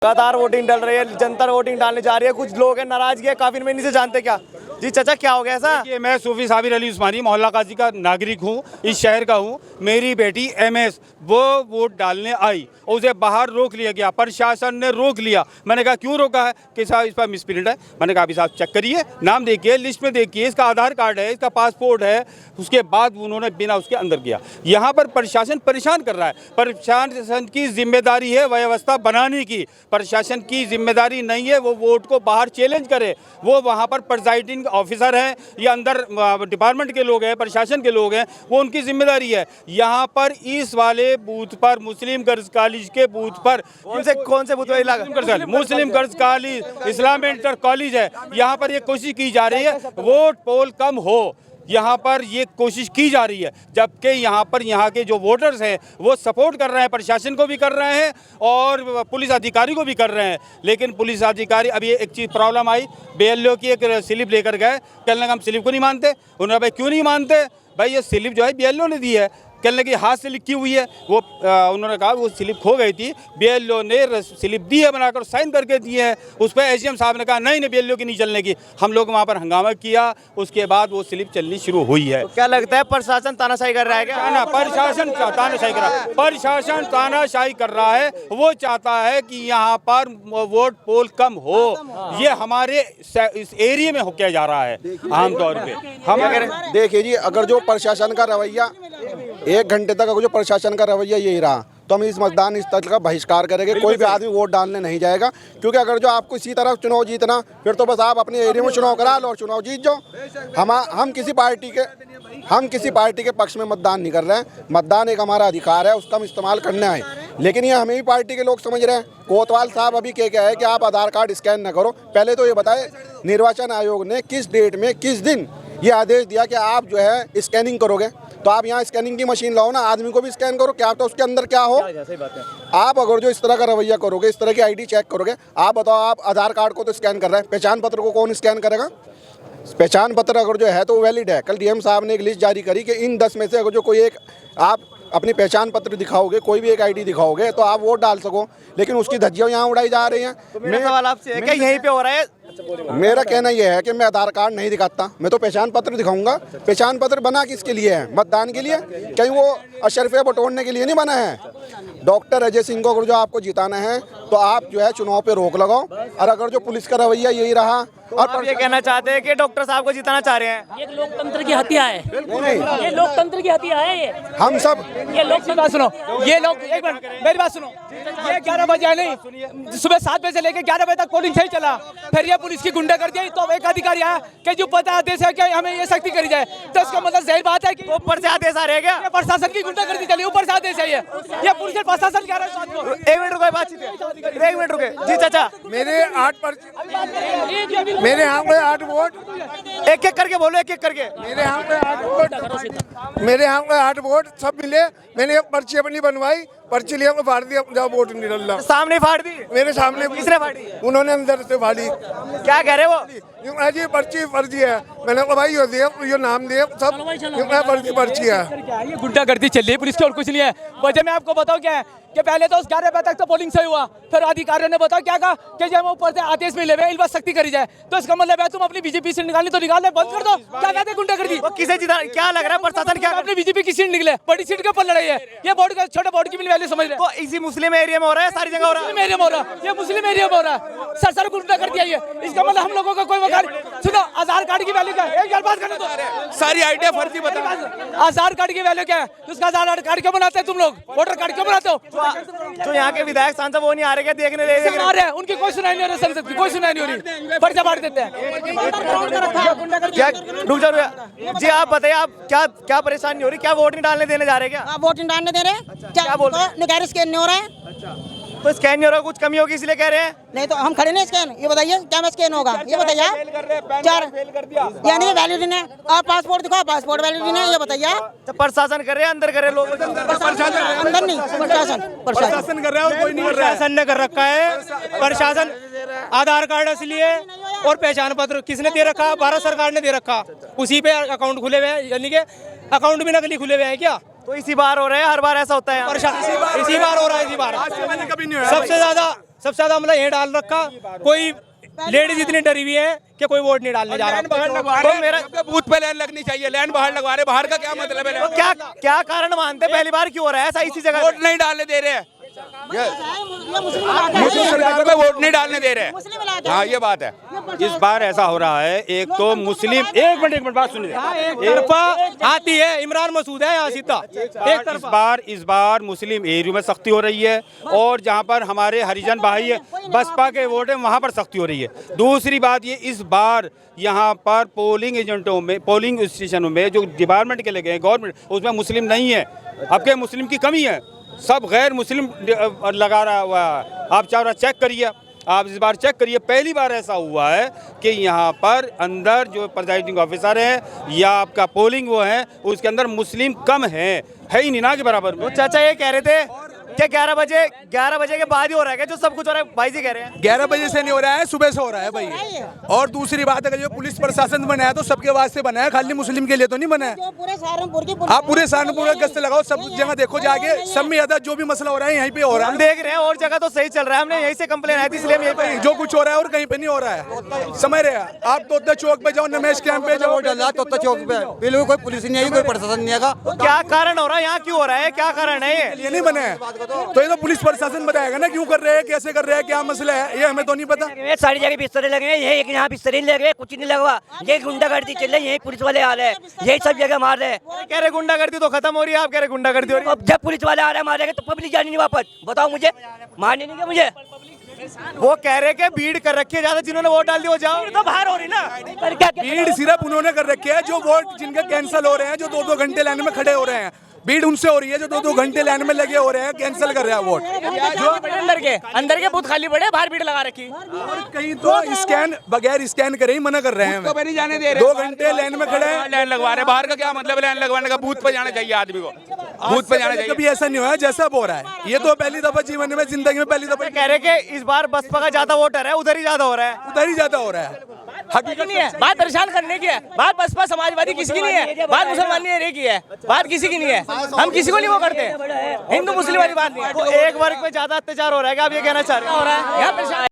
लगातार वोटिंग डल रही है, जनता वोटिंग डालने जा रही है। कुछ लोग हैं नाराजगी है काफी, में नहीं से जानते क्या जी। चाचा क्या हो गया ऐसा? मैं सूफी साबिर अली उस्मानी मोहल्ला काजी का नागरिक हूँ, इस शहर का हूँ। मेरी बेटी MS वो वोट डालने आई, उसे बाहर रोक लिया गया, प्रशासन ने रोक लिया। मैंने कहा क्यों रोका है? कि साहब इस पर मिसप्रिंट है। मैंने कहा अभी साहब चेक करिए, नाम देखिए, लिस्ट में देखिए, इसका आधार कार्ड है, इसका पासपोर्ट है। उसके बाद उन्होंने बिना उसके अंदर किया। यहाँ पर प्रशासन परेशान कर रहा है। प्रशासन की जिम्मेदारी है व्यवस्था बनाने की, प्रशासन की जिम्मेदारी नहीं है वो वोट को बाहर चैलेंज करे। वो वहाँ पर प्रिजाइडिंग ऑफिसर हैं या अंदर डिपार्टमेंट के लोग हैं, प्रशासन के लोग हैं, वो उनकी जिम्मेदारी है। यहाँ पर इस वाले बूथ पर मुस्लिम गर्ल्स कॉलेज के बूथ पर कौन से बूथ पर इलाका? मुस्लिम गर्ल्स कॉलेज इस्लाम इंटर कॉलेज है। यहाँ पर ये कोशिश की जा रही है वोट पोल कम हो, यहाँ पर ये कोशिश की जा रही है। जबकि यहाँ पर यहाँ के जो वोटर्स हैं वो सपोर्ट कर रहे हैं, प्रशासन को भी कर रहे हैं और पुलिस अधिकारी को भी कर रहे हैं। लेकिन पुलिस अधिकारी, अभी एक चीज़ प्रॉब्लम आई, BLO की एक स्लिप लेकर गए, कहने लगा हम स्लिप को नहीं मानते। उन्होंने भाई क्यों नहीं मानते? भाई ये स्लिप जो है BLO ने दी है। कहने लगे हाथ से लिखी हुई है। वो उन्होंने कहा वो स्लिप खो गई थी, BLO ने स्लिप दी है बनाकर, साइन करके दिए हैं। उस पर SDM साहब ने कहा नहीं BLO की नहीं चलने की। हम लोग वहाँ पर हंगामा किया, उसके बाद वो स्लिप चलनी शुरू हुई है। तो क्या लगता है प्रशासन तानाशाही कर रहा है क्या? ना, प्रशासन तानाशाही कर रहा है, प्रशासन तानाशाही कर रहा है। वो चाहता है कि यहाँ पर वोट पोल कम हो। ये हमारे इस एरिया में हो क्या जा रहा है आमतौर पे। हम अगर देखिए जी, अगर जो प्रशासन का रवैया 1 घंटे तक अगर जो प्रशासन का रवैया यही रहा तो हम इस मतदान स्थल का बहिष्कार करेंगे। कोई भी आदमी वोट डालने नहीं जाएगा, क्योंकि अगर जो आपको इसी तरह चुनाव जीतना, फिर तो बस आप अपने एरिया में चुनाव करा लो और चुनाव जीत जाओ। हम किसी पार्टी के पक्ष में मतदान नहीं कर रहे हैं। मतदान एक हमारा अधिकार है, उसका हम इस्तेमाल करना है। लेकिन ये हमें भी पार्टी के लोग समझ रहे हैं। कोतवाल साहब अभी क्या है कि आप आधार कार्ड स्कैन न करो। पहले तो ये बताए निर्वाचन आयोग ने किस डेट में किस दिन ये आदेश दिया कि आप जो है स्कैनिंग करोगे? तो आप यहाँ स्कैनिंग की मशीन लाओ ना, आदमी को भी स्कैन करो, क्या तो उसके अंदर क्या हो। आप अगर जो इस तरह का रवैया करोगे, इस तरह की ID चेक करोगे, आप बताओ, आप आधार कार्ड को तो स्कैन कर रहे हैं, पहचान पत्र को कौन स्कैन करेगा? पहचान पत्र अगर जो है तो वैलिड है। कल DM साहब ने एक लिस्ट जारी करी कि इन 10 में से अगर जो कोई एक आप अपनी पहचान पत्र दिखाओगे, कोई भी एक ID दिखाओगे तो आप वोट डाल सको। लेकिन उसकी धज्जियां यहाँ उड़ाई जा रही हैं। तो मेरा सवाल आपसे है कि यहीं पे हो रहा है? मेरा कहना यह है कि मैं आधार कार्ड नहीं दिखाता, मैं तो पहचान पत्र दिखाऊंगा। पहचान पत्र बना किसके लिए है? मतदान के लिए। कहीं वो अशरफिया बटोरने के लिए नहीं बना है। डॉक्टर अजय सिंह को अगर जो आपको जिताना है तो आप जो है चुनाव पे रोक लगाओ। और अगर जो पुलिस का रवैया यही रहा तो और आप ये कहना चाहते हैं कि डॉक्टर साहब को जिताना चाह रहे हैं? ये लोकतंत्र की हत्या है। नहीं, ये लोकतंत्र की हत्या है। ये हम सब ये लोग की बात सुनो, ये लोग एक मिनट मेरी बात सुनो। ये 11 बजे नहीं, सुबह 7 बजे से लेकर 11 बजे तक पोलिंग सही चला। फिर ये पुलिस की गुंडा कर दिया। तो एक अधिकारी आया कि जो पता आदेश है कि हमें ये सख्ती करी जाए, तो इसका मतलब जाहिर बात है कि ऊपर से आदेश आ रहे हैं क्या? ये प्रशासन की गुंडा कर दी चली, ऊपर से आदेश है। ये पुलिस और प्रशासन क्या रहा है? 1 मिनट रुके, बातचीत 1 मिनट रुके जी। चाचा मेरे 8 वोट, एक एक करके बोलो, एक एक करके। मेरे यहाँ पे 8 वोट सब मिले। मैंने एक पर्ची अपनी बनवाई, पर्ची लिया, फाड़ दिया, जाओ वोट नहीं डाल रहा। सामने फाड़ दी? मेरे सामने। किसने फाड़ी? उन्होंने अंदर से फाड़ी। क्या कह रहे वो? जी पर्ची फर्जी है। मैंने कहा भाई ये नाम दिए सब पर्ची है। ये गुंडा गर्दी चल रही है पुलिस की और कुछ नहीं है। वजह मैं आपको बताऊं क्या है कि पहले तो 11 बजे तक तो पोलिंग सही हुआ। फिर अधिकारियों ने बताया क्या कहा कि जब ऊपर से आदेश मिले हुए इस सख्ती करी जाए। तो इसका मतलब है तुम अपनी BJP से निकालनी तो निकाल ले, बंद कर दो। क्या कहते हैं गुंडा गर्दी? किसे जिता? क्या लग रहा है प्रशासन क्या? अपनी BJP की सीट निकले, बड़ी सीट के ऊपर लड़ाई है। ये बोर्ड का छोटे बोर्ड की भी वैल्यू समझ रहे तो इसी मुस्लिम एरिया में हो रहा है, सारी जगह हो रहा है? मुस्लिम एरिया में हो रहा है, ये मुस्लिम एरिया में हो रहा है। सर गुंडा कर दिया ये। इसका मतलब हम लोगों का कोई वकार। सुनो, आधार कार्ड की वैल्यू क्या है? एक बात करने दो। सारी आइडिया फर्जी बता। आधार कार्ड की वैल्यू क्या है? उसका आधार कार्ड क्यों बनाते हैं तुम लोग? वोटर कार्ड क्यों बनाते हो? जो यहाँ के विधायक सांसद वो नहीं आ रहे क्या देखने? आ रहे हैं, उनकी कोई सुनाई नहीं हो रही, संसद की कोई सुनाई नहीं हो रही, पर्चा बांट देते हैं। क्या रुक जाओ जी, आप बताइए, आप क्या परेशानी हो रही? क्या वोट नहीं डालने देने जा रहे क्या? वोट नहीं डालने दे रहे। क्या बोल रहे हैं? निकाय स्कैन नहीं हो रहा है। तो स्कैन नहीं हो रहा, कुछ कमी होगी इसलिए कह रहे हैं? नहीं तो हम खड़े नहीं स्कैन। ये बताइए क्या में स्कैन होगा? ये बताइए चार, यानी वैलिड नहीं। आप पासपोर्ट दिखाओ, पासपोर्ट वैलिड नहीं है। ये बताइए तो प्रशासन कर रहे हैं, अंदर कर रहे लोग? अंदर नहीं, प्रशासन कर रहा है, कोई नहीं कर रहा है। प्रशासन ने कर रखा है। प्रशासन आधार कार्ड असली है और पहचान पत्र किसने दे रखा? भारत सरकार ने दे रखा। उसी पे अकाउंट खुले हुए हैं, यानी कि अकाउंट भी नकली खुले हुए हैं क्या? तो इसी बार हो रहा है, हर बार ऐसा होता है? इसी बार हो रहा है। इसी बार सबसे ज्यादा सबसे ज्यादा हमला यही डाल रखा। कोई लेडीज इतनी डरी हुई है कि कोई वोट नहीं डालने जा रहा। बाहर लगवा रहे हैं, मेरा बूथ पे लाइन लगनी चाहिए, लाइन बाहर लगवा रहे, बाहर का क्या मतलब है? तो क्या कारण मानते हैं पहली बार क्यों हो रहा है ऐसा इसी जगह वोट नहीं डालने दे रहे हैं, मुस्लिम सरकार पे वोट नहीं डालने दे रहे हैं। हाँ ये बात है। इस बार ऐसा हो रहा है, एक तो मुस्लिम, एक मिनट बात सुनिए, एक तरफा आती है, इमरान मसूद है यहाँ सीधा एक तरफा। इस बार मुस्लिम एरिया में सख्ती हो रही है और जहाँ पर हमारे हरिजन भाई है बसपा के वोट है वहाँ पर सख्ती हो रही है। दूसरी बात ये, इस बार यहाँ पर पोलिंग एजेंटों में, पोलिंग स्टेशनों में जो डिपार्टमेंट के लगे हैं गवर्नमेंट, उसमें मुस्लिम नहीं है। अब के मुस्लिम की कमी है, सब गैर मुस्लिम लगा रहा हुआ है। आप चाहे चेक करिए, आप इस बार चेक करिए, पहली बार ऐसा हुआ है कि यहाँ पर अंदर जो प्रिजाइडिंग ऑफिसर है या आपका पोलिंग वो है उसके अंदर मुस्लिम कम है ही नहीं ना के बराबर में। तो चाचा ये कह रहे थे कि 11 बजे के बाद ही हो रहा है क्या जो सब कुछ हो रहा है? भाई जी कह रहे हैं 11 बजे से नहीं हो रहा है, सुबह से हो रहा है भाई। और दूसरी बात, अगर जो पुलिस प्रशासन बना है तो सबके वास्ते बना है, खाली मुस्लिम के लिए तो नहीं बना है। पूरे सहारनपुर की आप पूरे सहारनपुर में गश्त लगाओ, सब जगह देखो जाके, सब में ज्यादा जो भी मसला हो रहा है यहीं पे हो रहा हम देख रहे हैं और जगह तो सही चल रहा है, हमने यहीं से कंप्लेन आई थी इसलिए हम यहीं पे है। जो कुछ हो रहा है और कहीं पे नहीं हो रहा है, समझ रहे हैं आप? तोता चौक पे जाओ, नमेश कैंप पे जाओ, तोता चौक पे बिल्कुल कोई पुलिस नहीं आई, कोई प्रशासन नहीं आएगा। क्या कारण हो रहा है यहाँ, क्यों हो रहा है, क्या कारण है ये नहीं बने हैं तो ये तो पुलिस प्रशासन बताएगा ना क्यों कर रहे हैं, कैसे कर रहे हैं, क्या मसला है, ये हमें तो नहीं पता। सारी जगह बिस्तर लगे हैं, यही एक यहाँ बिस्तर नहीं लगे, कुछ नहीं लगा, ये गुंडागर्दी चल रही है, यही पुलिस वाले आ रहे हैं, यही सब जगह मार रहे हैं। कह रहे गुंडागर्दी तो खत्म हो रही है, आप कह रहे गुंडागर्दी हो रही है। अब जब पुलिस वाले आ रहे हैं मारेंगे तो पब्लिक जानी नहीं वापस, बताओ मुझे, मारने नहीं गए मुझे। वो कह रहे कि भीड़ कर रखी है ज्यादा, जिन्होंने वोट डाल दिया वो जाओ। तो बाहर हो रही ना, पर क्या भीड़ सिर्फ उन्होंने कर रखी है जो वोट जिनके कैंसिल हो रहे हैं, जो 2-2 घंटे लाइन में खड़े हो रहे हैं। भीड़ उनसे हो रही है जो 2-2 घंटे लाइन में लगे हो रहे हैं, कैंसिल कर रहे हैं वोट। अंदर के बूथ खाली पड़े, बाहर भीड़ लगा रखी। और कहीं तो स्कैन बगैर स्कैन करे ही मना कर रहे हैं, तो नहीं जाने दे रहे, 2 घंटे लाइन में खड़े हैं, लाइन लगवा रहे, बाहर का क्या मतलब है? लाइन लगवाने का बूथ पे जाना चाहिए आदमी को, बूथ पे जाना चाहिए। कभी ऐसा नहीं हुआ जैसा अब हो रहा है। ये तो पहली दफा जीवन में, जिंदगी में पहली दफा कह रहे कि इस बार बसपा का ज्यादा वोटर है, उधर ही ज्यादा हो रहा है, उधर ही ज्यादा हो रहा है। हकीकत नहीं है, बात परेशान करने की है, बात बसपा समाजवादी किसी की नहीं है, बात मुसलमान एरिया की है, बात किसी की नहीं है, हम किसी को नहीं वो करते, हिंदू मुस्लिम वाली बात नहीं है। एक वर्ग में ज्यादा अत्याचार हो रहा है, क्या आप ये कहना चाह रहे हैं? हो रहा है यहाँ परेशान